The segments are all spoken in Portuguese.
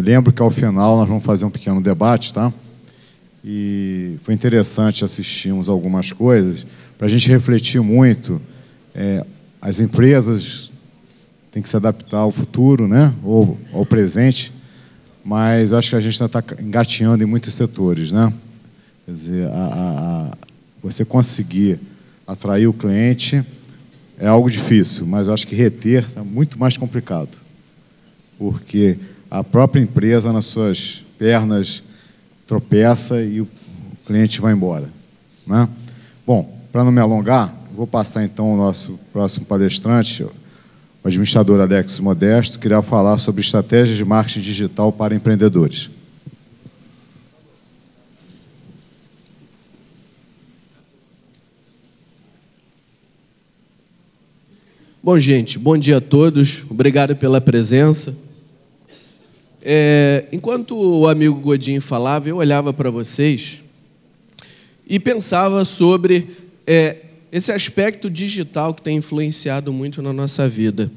Lembro que, ao final, nós vamos fazer um pequeno debate, tá? E foi interessante assistirmos algumas coisas, para a gente refletir muito. As empresas têm que se adaptar ao futuro, né? Ou ao presente, mas eu acho que a gente ainda está engatinhando em muitos setores, né? Quer dizer, você conseguir atrair o cliente é algo difícil, mas eu acho que reter é muito mais complicado, porque a própria empresa, nas suas pernas, tropeça e o cliente vai embora, né? Bom, para não me alongar, vou passar então ao nosso próximo palestrante, o administrador Alex Modesto, que irá falar sobre estratégias de marketing digital para empreendedores. Bom, gente, bom dia a todos. Obrigado pela presença. Enquanto o amigo Godinho falava, eu olhava para vocês e pensava sobre esse aspecto digital que tem influenciado muito na nossa vida.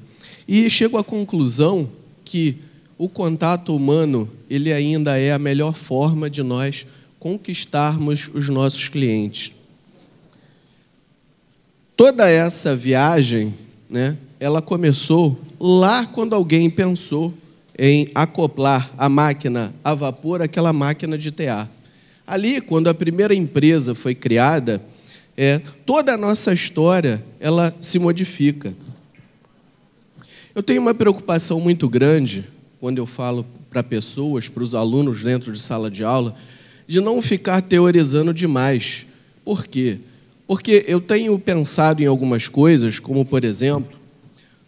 E chego à conclusão que o contato humano, ele ainda é a melhor forma de nós conquistarmos os nossos clientes. Toda essa viagem, né, ela começou lá quando alguém pensou em acoplar a máquina a vapor àquela máquina de tear. Ali, quando a primeira empresa foi criada, toda a nossa história ela se modifica. Eu tenho uma preocupação muito grande, quando eu falo para pessoas, para os alunos dentro de sala de aula, de não ficar teorizando demais. Por quê? Porque eu tenho pensado em algumas coisas, como, por exemplo,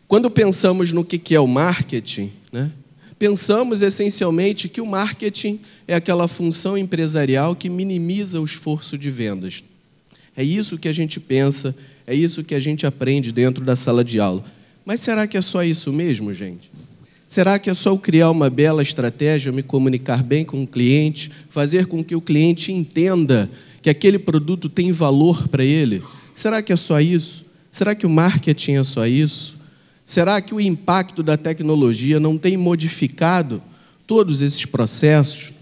quando pensamos no que é o marketing, né, pensamos essencialmente que o marketing é aquela função empresarial que minimiza o esforço de vendas. É isso que a gente pensa, é isso que a gente aprende dentro da sala de aula. Mas será que é só isso mesmo, gente? Será que é só eu criar uma bela estratégia, me comunicar bem com o cliente, fazer com que o cliente entenda que aquele produto tem valor para ele? Será que é só isso? Será que o marketing é só isso? Será que o impacto da tecnologia não tem modificado todos esses processos?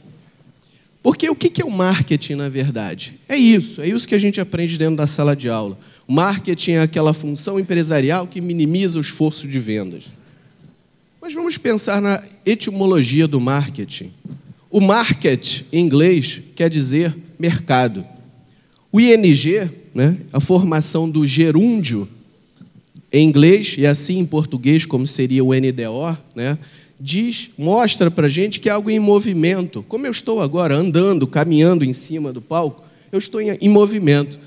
Porque o que é o marketing, na verdade? É isso que a gente aprende dentro da sala de aula. O marketing é aquela função empresarial que minimiza o esforço de vendas. Mas vamos pensar na etimologia do marketing. O market, em inglês, quer dizer mercado. O ING, né, a formação do gerúndio, em inglês, e assim em português, como seria o NDO, né, mostra para a gente que é algo em movimento. Como eu estou agora andando, caminhando em cima do palco, eu estou em movimento.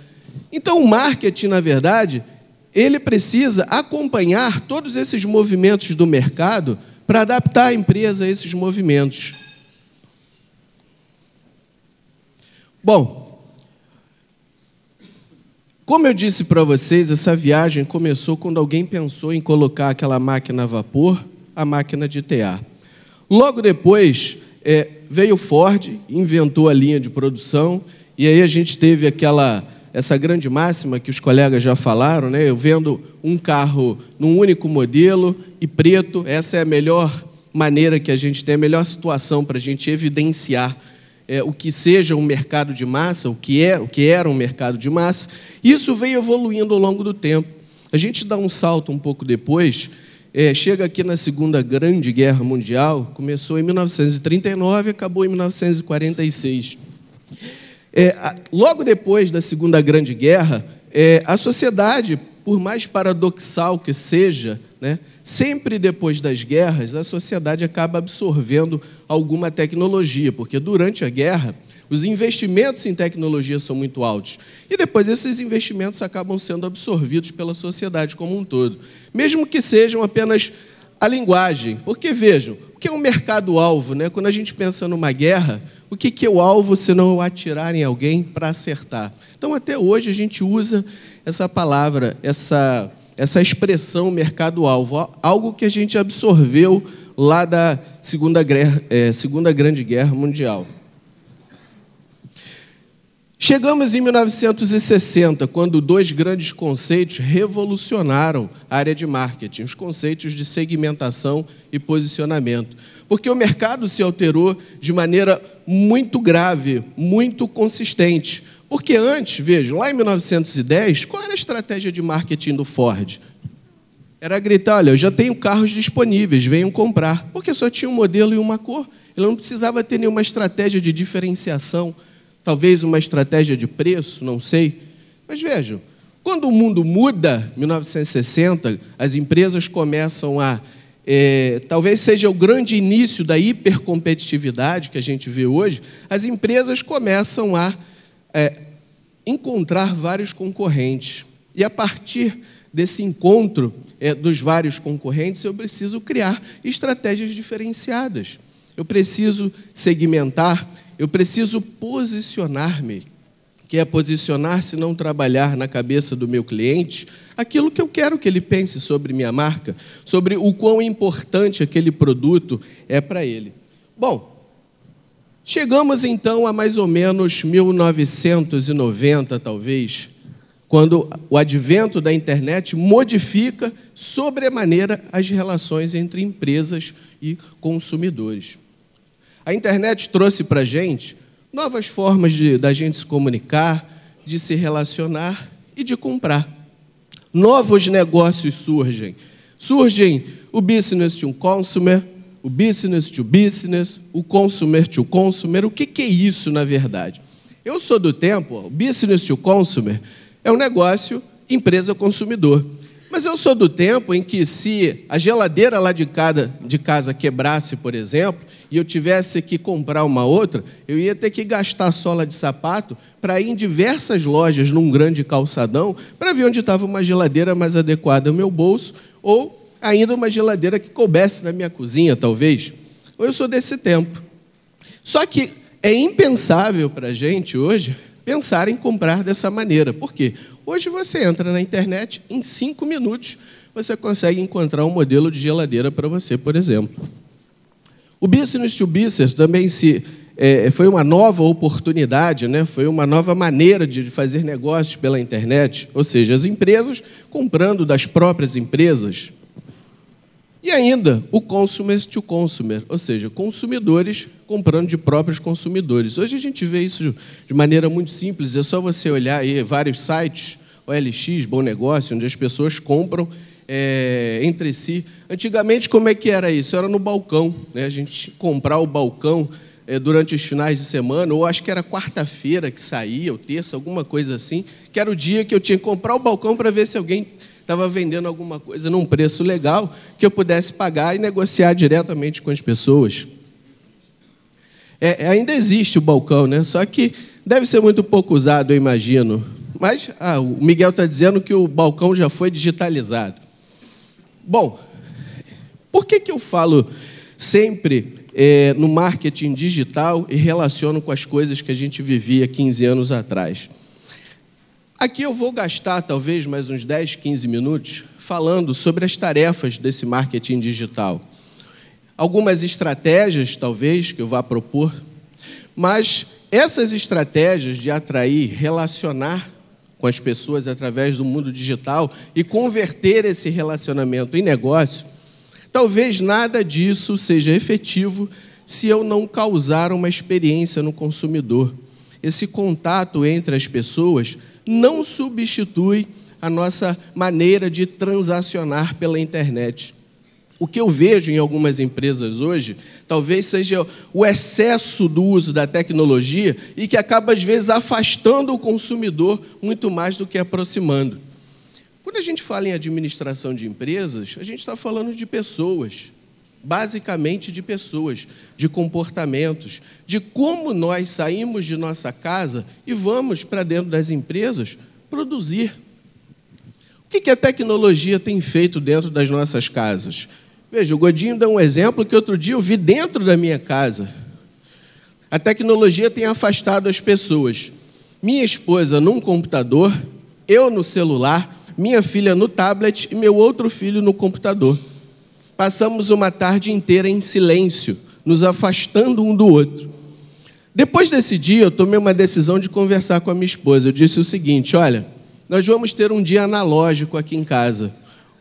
Então, o marketing, na verdade, ele precisa acompanhar todos esses movimentos do mercado para adaptar a empresa a esses movimentos. Bom, como eu disse para vocês, essa viagem começou quando alguém pensou em colocar aquela máquina a vapor, a máquina de tear. Logo depois, veio Ford, inventou a linha de produção, e aí a gente teve essa grande máxima que os colegas já falaram, né? Eu vendo um carro num único modelo e preto, essa é a melhor maneira que a gente tem, a melhor situação para a gente evidenciar o que seja um mercado de massa, o que era um mercado de massa. Isso veio evoluindo ao longo do tempo. A gente dá um salto um pouco depois, chega aqui na Segunda Grande Guerra Mundial, começou em 1939 e acabou em 1946. Logo depois da Segunda Grande Guerra, a sociedade, por mais paradoxal que seja, né, sempre depois das guerras, a sociedade acaba absorvendo alguma tecnologia, porque durante a guerra, os investimentos em tecnologia são muito altos. E depois esses investimentos acabam sendo absorvidos pela sociedade como um todo, mesmo que sejam apenas a linguagem. Porque, vejam, o que é um mercado-alvo, né? Quando a gente pensa numa guerra, o que é o alvo se não atirar em alguém para acertar? Então, até hoje, a gente usa essa palavra, essa expressão mercado-alvo, algo que a gente absorveu lá da Segunda Grande Guerra Mundial. Chegamos em 1960, quando dois grandes conceitos revolucionaram a área de marketing, os conceitos de segmentação e posicionamento. Porque o mercado se alterou de maneira muito grave, muito consistente. Porque antes, vejam, lá em 1910, qual era a estratégia de marketing do Ford? Era gritar, olha, eu já tenho carros disponíveis, venham comprar. Porque só tinha um modelo e uma cor. Ele não precisava ter nenhuma estratégia de diferenciação, talvez uma estratégia de preço, não sei. Mas vejam, quando o mundo muda, 1960, as empresas começam a... talvez seja o grande início da hipercompetitividade que a gente vê hoje, as empresas começam a encontrar vários concorrentes. E a partir desse encontro dos vários concorrentes, eu preciso criar estratégias diferenciadas. Eu preciso segmentar, eu preciso posicionar-me, que é posicionar-se, não trabalhar na cabeça do meu cliente, aquilo que eu quero que ele pense sobre minha marca, sobre o quão importante aquele produto é para ele. Bom, chegamos então a mais ou menos 1990, talvez, quando o advento da internet modifica sobremaneira as relações entre empresas e consumidores. A internet trouxe para a gente novas formas da gente se comunicar, de se relacionar e de comprar. Novos negócios surgem. Surgem o business to consumer, o business to business, o consumer to consumer. O que é isso, na verdade? Eu sou do tempo, o business to consumer é um negócio empresa-consumidor. Mas eu sou do tempo em que, se a geladeira lá de casa quebrasse, por exemplo, e eu tivesse que comprar uma outra, eu ia ter que gastar sola de sapato para ir em diversas lojas, num grande calçadão, para ver onde estava uma geladeira mais adequada ao meu bolso, ou ainda uma geladeira que coubesse na minha cozinha, talvez. Eu sou desse tempo. Só que é impensável para a gente, hoje, pensar em comprar dessa maneira. Por quê? Hoje você entra na internet, em 5 minutos você consegue encontrar um modelo de geladeira para você, por exemplo. O business to business também foi uma nova oportunidade, né? Foi uma nova maneira de fazer negócios pela internet, ou seja, as empresas comprando das próprias empresas. E ainda o consumer to consumer, ou seja, consumidores comprando de próprios consumidores. Hoje a gente vê isso de maneira muito simples, é só você olhar aí vários sites, OLX, Bom Negócio, onde as pessoas compram entre si. Antigamente, como é que era isso? Era no balcão, né? A gente comprar o balcão durante os finais de semana, ou acho que era quarta-feira que saía, ou terça, alguma coisa assim, que era o dia que eu tinha que comprar o balcão para ver se alguém estava vendendo alguma coisa num preço legal que eu pudesse pagar e negociar diretamente com as pessoas. Ainda existe o balcão, né? Só que deve ser muito pouco usado, eu imagino. Mas o Miguel está dizendo que o balcão já foi digitalizado. Bom, por que eu falo sempre no marketing digital e relaciono com as coisas que a gente vivia 15 anos atrás? Aqui eu vou gastar, talvez, mais uns 10, 15 minutos falando sobre as tarefas desse marketing digital. Algumas estratégias, talvez, que eu vá propor, mas essas estratégias de atrair, relacionar com as pessoas através do mundo digital e converter esse relacionamento em negócio, talvez nada disso seja efetivo se eu não causar uma experiência no consumidor. Esse contato entre as pessoas não substitui a nossa maneira de transacionar pela internet. O que eu vejo em algumas empresas hoje, talvez seja o excesso do uso da tecnologia e que acaba, às vezes, afastando o consumidor muito mais do que aproximando. Quando a gente fala em administração de empresas, a gente está falando de pessoas, basicamente de pessoas, de comportamentos, de como nós saímos de nossa casa e vamos para dentro das empresas produzir. O que a tecnologia tem feito dentro das nossas casas? Veja, o Godinho dá um exemplo que outro dia eu vi dentro da minha casa. A tecnologia tem afastado as pessoas. Minha esposa num computador, eu no celular, minha filha no tablet e meu outro filho no computador. Passamos uma tarde inteira em silêncio, nos afastando um do outro. Depois desse dia, eu tomei uma decisão de conversar com a minha esposa. Eu disse o seguinte: olha, nós vamos ter um dia analógico aqui em casa.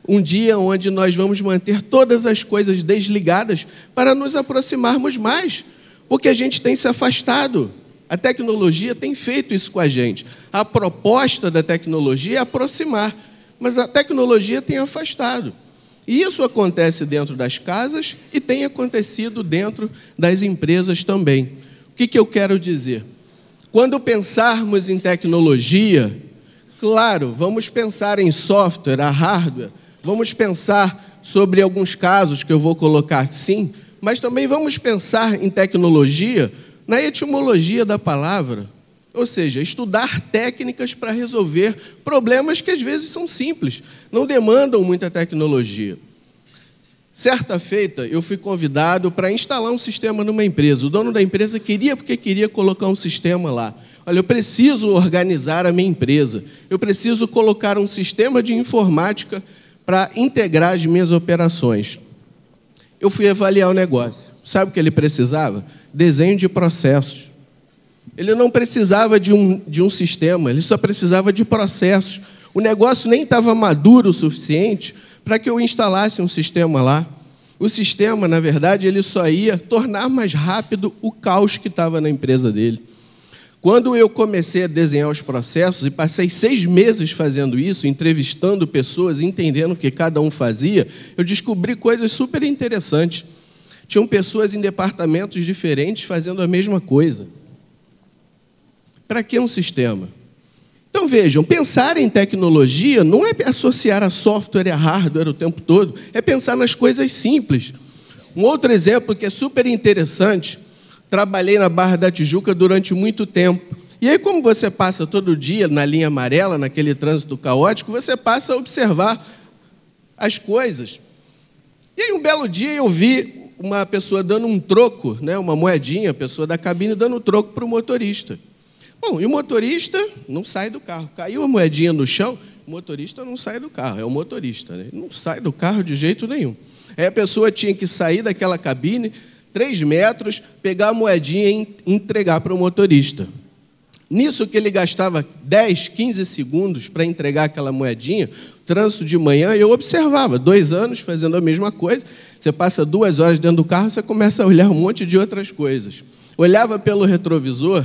Um dia onde nós vamos manter todas as coisas desligadas para nos aproximarmos mais, porque a gente tem se afastado. A tecnologia tem feito isso com a gente. A proposta da tecnologia é aproximar, mas a tecnologia tem afastado. E isso acontece dentro das casas e tem acontecido dentro das empresas também. O que eu quero dizer? Quando pensarmos em tecnologia, claro, vamos pensar em software, a hardware, vamos pensar sobre alguns casos que eu vou colocar sim, mas também vamos pensar em tecnologia na etimologia da palavra, ou seja, estudar técnicas para resolver problemas que às vezes são simples, não demandam muita tecnologia. Certa feita, eu fui convidado para instalar um sistema numa empresa. O dono da empresa queria, porque queria colocar um sistema lá. Olha, eu preciso organizar a minha empresa, eu preciso colocar um sistema de informática para integrar as minhas operações. Eu fui avaliar o negócio. Sabe o que ele precisava? Desenho de processos. Ele não precisava de um sistema, ele só precisava de processos. O negócio nem estava maduro o suficiente para que eu instalasse um sistema lá. O sistema, na verdade, ele só ia tornar mais rápido o caos que estava na empresa dele. Quando eu comecei a desenhar os processos, e passei 6 meses fazendo isso, entrevistando pessoas, entendendo o que cada um fazia, eu descobri coisas super interessantes. Tinham pessoas em departamentos diferentes fazendo a mesma coisa. Para que um sistema? Então, vejam, pensar em tecnologia não é associar a software e a hardware o tempo todo, é pensar nas coisas simples. Um outro exemplo que é super interessante, trabalhei na Barra da Tijuca durante muito tempo. E aí, como você passa todo dia na linha amarela, naquele trânsito caótico, você passa a observar as coisas. E aí, um belo dia, eu vi uma pessoa dando um troco, né, uma moedinha, a pessoa da cabine dando troco para o motorista. Bom, e o motorista não sai do carro. Caiu a moedinha no chão, o motorista não sai do carro, é o motorista, né? Ele não sai do carro de jeito nenhum. Aí a pessoa tinha que sair daquela cabine, 3 metros, pegar a moedinha e entregar para o motorista. Nisso que ele gastava 10, 15 segundos para entregar aquela moedinha, trânsito de manhã, eu observava, 2 anos fazendo a mesma coisa, você passa 2 horas dentro do carro, você começa a olhar um monte de outras coisas. Olhava pelo retrovisor,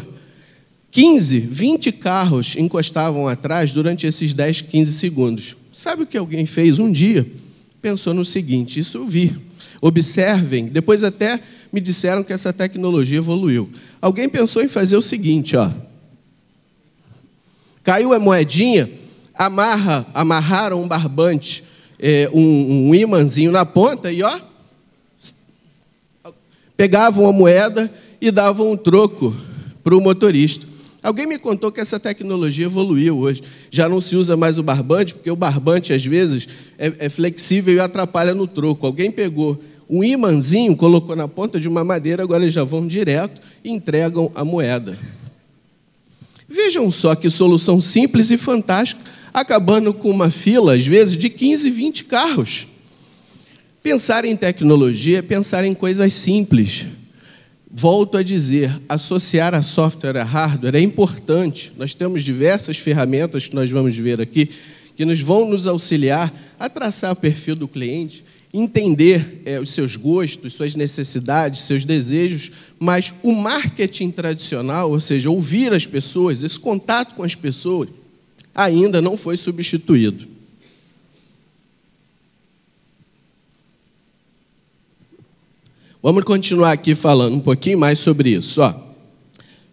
15, 20 carros encostavam atrás durante esses 10, 15 segundos. Sabe o que alguém fez um dia? Pensou no seguinte, isso eu vi. Observem, depois até me disseram que essa tecnologia evoluiu. Alguém pensou em fazer o seguinte, ó. Caiu a moedinha, amarraram um barbante, um imãzinho na ponta e, ó, pegavam a moeda e davam um troco para o motorista. Alguém me contou que essa tecnologia evoluiu hoje. Já não se usa mais o barbante, porque o barbante, às vezes, é flexível e atrapalha no troco. Alguém pegou um imãzinho, colocou na ponta de uma madeira, agora eles já vão direto e entregam a moeda. Vejam só que solução simples e fantástica, acabando com uma fila, às vezes, de 15, 20 carros. Pensar em tecnologia é pensar em coisas simples. Volto a dizer, associar a software a hardware é importante. Nós temos diversas ferramentas que nós vamos ver aqui, que vão nos auxiliar a traçar o perfil do cliente, entender os seus gostos, suas necessidades, seus desejos, mas o marketing tradicional, ou seja, ouvir as pessoas, esse contato com as pessoas, ainda não foi substituído. Vamos continuar aqui falando um pouquinho mais sobre isso. Ó,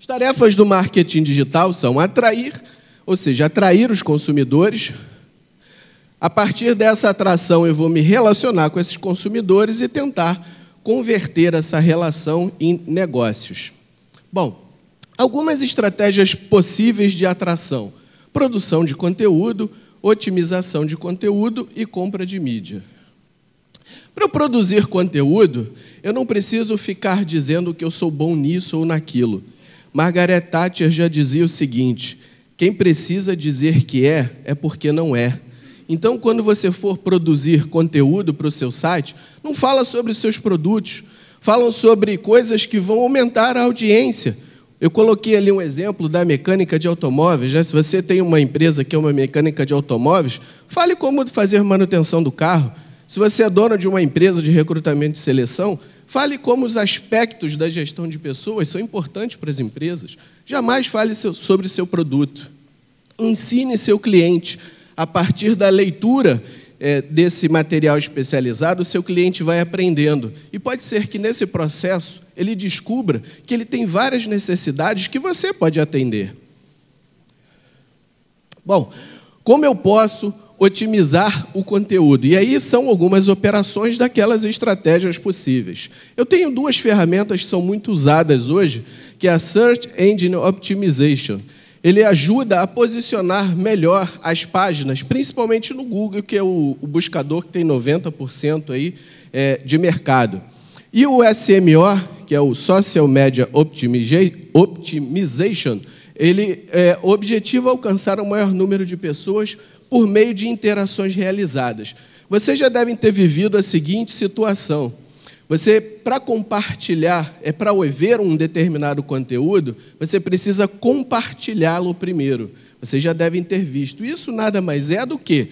as tarefas do marketing digital são atrair, ou seja, atrair os consumidores. A partir dessa atração, eu vou me relacionar com esses consumidores e tentar converter essa relação em negócios. Bom, algumas estratégias possíveis de atração: produção de conteúdo, otimização de conteúdo e compra de mídia. Para eu produzir conteúdo, eu não preciso ficar dizendo que eu sou bom nisso ou naquilo. Margaret Thatcher já dizia o seguinte: quem precisa dizer que é porque não é. Então, quando você for produzir conteúdo para o seu site, não fala sobre os seus produtos, falam sobre coisas que vão aumentar a audiência. Eu coloquei ali um exemplo da mecânica de automóveis. Né? Se você tem uma empresa que é uma mecânica de automóveis, fale como fazer manutenção do carro. Se você é dono de uma empresa de recrutamento e seleção, fale como os aspectos da gestão de pessoas são importantes para as empresas. Jamais fale sobre seu produto. Ensine seu cliente. A partir da leitura desse material especializado, o seu cliente vai aprendendo. E pode ser que, nesse processo, ele descubra que ele tem várias necessidades que você pode atender. Bom, como eu posso otimizar o conteúdo? E aí são algumas operações daquelas estratégias possíveis. Eu tenho duas ferramentas que são muito usadas hoje, que é a Search Engine Optimization. Ele ajuda a posicionar melhor as páginas, principalmente no Google, que é o buscador que tem 90% aí, de mercado. E o SMO, que é o Social Media Optimization, ele objetiva alcançar o maior número de pessoas por meio de interações realizadas. Vocês já devem ter vivido a seguinte situação. Você, para compartilhar, para ver um determinado conteúdo, você precisa compartilhá-lo primeiro. Vocês já devem ter visto. Isso nada mais é do que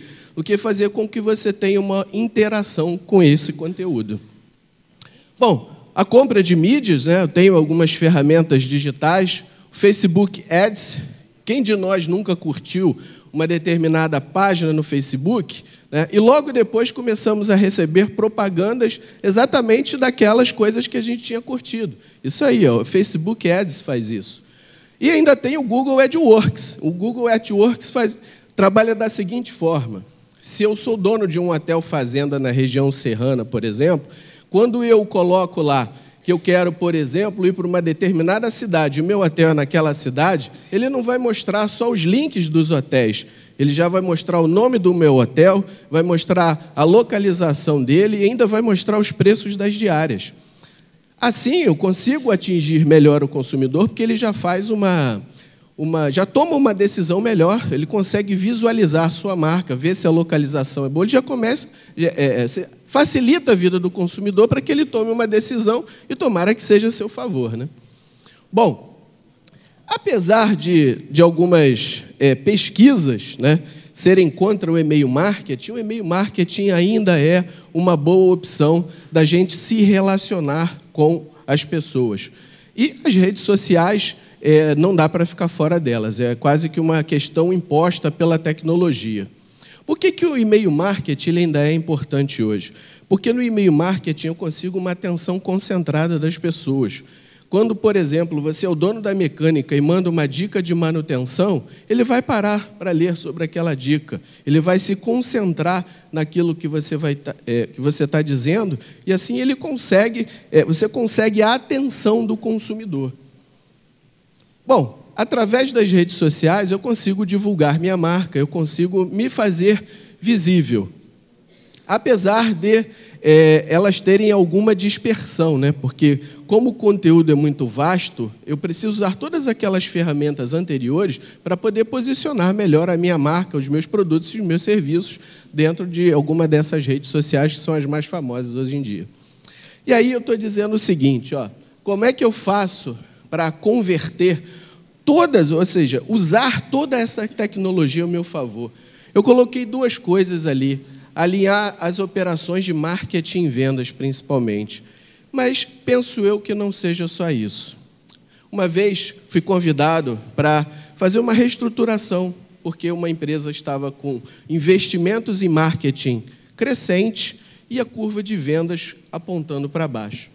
fazer com que você tenha uma interação com esse conteúdo. Bom, a compra de mídias, né, eu tenho algumas ferramentas digitais, Facebook Ads. Quem de nós nunca curtiu uma determinada página no Facebook, né? E logo depois começamos a receber propagandas exatamente daquelas coisas que a gente tinha curtido. Isso aí, ó, o Facebook Ads faz isso. E ainda tem o Google AdWords. O Google AdWords trabalha da seguinte forma. Se eu sou dono de um hotel fazenda na região serrana, por exemplo, quando eu coloco lá que eu quero, por exemplo, ir para uma determinada cidade, o meu hotel é naquela cidade, ele não vai mostrar só os links dos hotéis, ele já vai mostrar o nome do meu hotel, vai mostrar a localização dele e ainda vai mostrar os preços das diárias. Assim, eu consigo atingir melhor o consumidor, porque ele já faz já toma uma decisão melhor, ele consegue visualizar a sua marca, ver se a localização é boa, ele já começa, facilita a vida do consumidor para que ele tome uma decisão e tomara que seja a seu favor, né? Bom, apesar de algumas pesquisas, né, serem contra o e-mail marketing, o e-mail marketing ainda é uma boa opção da gente se relacionar com as pessoas. E as redes sociais, não dá para ficar fora delas, é quase que uma questão imposta pela tecnologia. Por que o e-mail marketing ele ainda é importante hoje? Porque no e-mail marketing eu consigo uma atenção concentrada das pessoas. Quando, por exemplo, você é o dono da mecânica e manda uma dica de manutenção, ele vai parar para ler sobre aquela dica, ele vai se concentrar naquilo que você está dizendo, e assim ele você consegue a atenção do consumidor. Bom, através das redes sociais eu consigo divulgar minha marca, eu consigo me fazer visível. Apesar de elas terem alguma dispersão, né? Porque como o conteúdo é muito vasto, eu preciso usar todas aquelas ferramentas anteriores para poder posicionar melhor a minha marca, os meus produtos e os meus serviços dentro de alguma dessas redes sociais que são as mais famosas hoje em dia. E aí eu estou dizendo o seguinte, ó, como é que eu faço para converter ou seja, usar toda essa tecnologia ao meu favor? Eu coloquei duas coisas ali. Alinhar as operações de marketing e vendas, principalmente. Mas penso eu que não seja só isso. Uma vez fui convidado para fazer uma reestruturação, porque uma empresa estava com investimentos em marketing crescente e a curva de vendas apontando para baixo.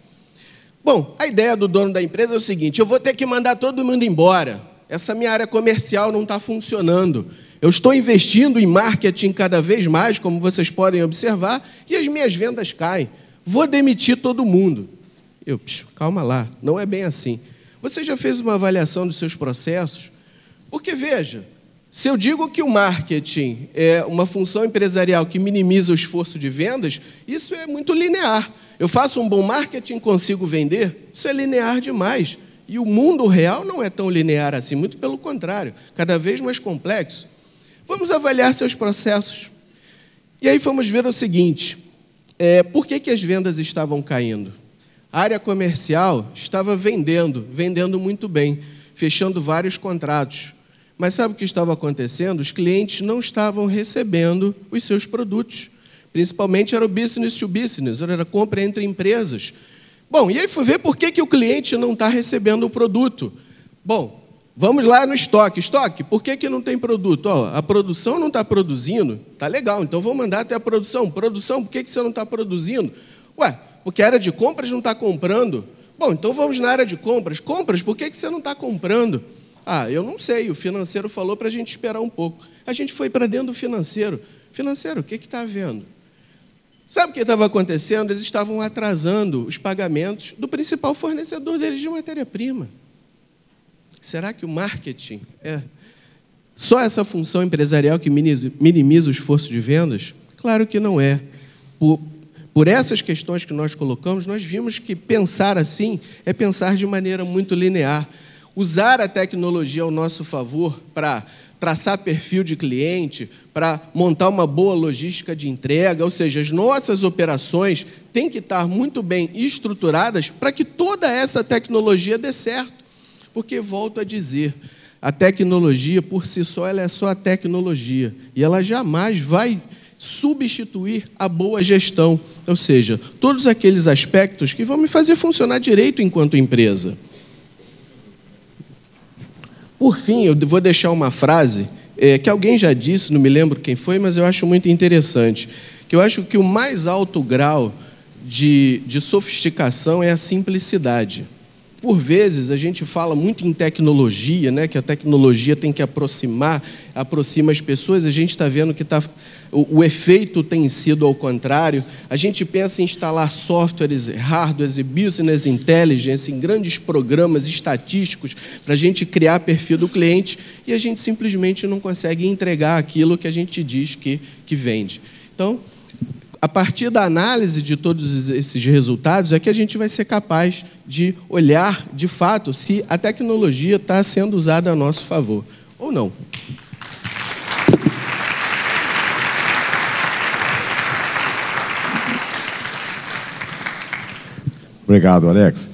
Bom, a ideia do dono da empresa é o seguinte, eu vou ter que mandar todo mundo embora. Essa minha área comercial não está funcionando. Eu estou investindo em marketing cada vez mais, como vocês podem observar, e as minhas vendas caem. Vou demitir todo mundo. Calma lá, não é bem assim. Você já fez uma avaliação dos seus processos? Porque, veja, se eu digo que o marketing é uma função empresarial que minimiza o esforço de vendas, isso é muito linear. Eu faço um bom marketing, consigo vender, isso é linear demais. E o mundo real não é tão linear assim, muito pelo contrário, cada vez mais complexo. Vamos avaliar seus processos. E aí fomos ver o seguinte, por que as vendas estavam caindo? A área comercial estava vendendo muito bem. fechando vários contratos. Mas sabe o que estava acontecendo? Os clientes não estavam recebendo os seus produtos. Principalmente era o business to business, era a compra entre empresas. Bom, e aí fui ver por que o cliente não está recebendo o produto. Bom, vamos lá no estoque. Estoque, por que não tem produto? Ó, a produção não está produzindo? Está legal, então vamos mandar até a produção. Produção, por que você não está produzindo? Ué, porque a área de compras não está comprando. Bom, então vamos na área de compras. Compras, por que você não está comprando? Ah, eu não sei, o financeiro falou para a gente esperar um pouco. A gente foi para dentro do financeiro. Financeiro, o que está havendo? Sabe o que estava acontecendo? Eles estavam atrasando os pagamentos do principal fornecedor deles de matéria-prima. Será que o marketing é só essa função empresarial que minimiza o esforço de vendas? Claro que não é. Por essas questões que nós colocamos, nós vimos que pensar assim é pensar de maneira muito linear. Usar a tecnologia ao nosso favor para traçar perfil de cliente, para montar uma boa logística de entrega, ou seja, as nossas operações têm que estar muito bem estruturadas para que toda essa tecnologia dê certo. Porque, volto a dizer, a tecnologia, por si só, ela é só a tecnologia, e ela jamais vai substituir a boa gestão, ou seja, todos aqueles aspectos que vão me fazer funcionar direito enquanto empresa. Por fim, eu vou deixar uma frase que alguém já disse, não me lembro quem foi, mas eu acho muito interessante, que eu acho que o mais alto grau de sofisticação é a simplicidade. Por vezes, a gente fala muito em tecnologia, né, que a tecnologia tem que aproxima as pessoas, a gente está vendo que o efeito tem sido ao contrário. A gente pensa em instalar softwares, hardwares e business intelligence em grandes programas estatísticos para a gente criar perfil do cliente e a gente simplesmente não consegue entregar aquilo que a gente diz que vende. Então, a partir da análise de todos esses resultados é que a gente vai ser capaz de olhar, de fato, se a tecnologia está sendo usada a nosso favor ou não. Obrigado, Alex.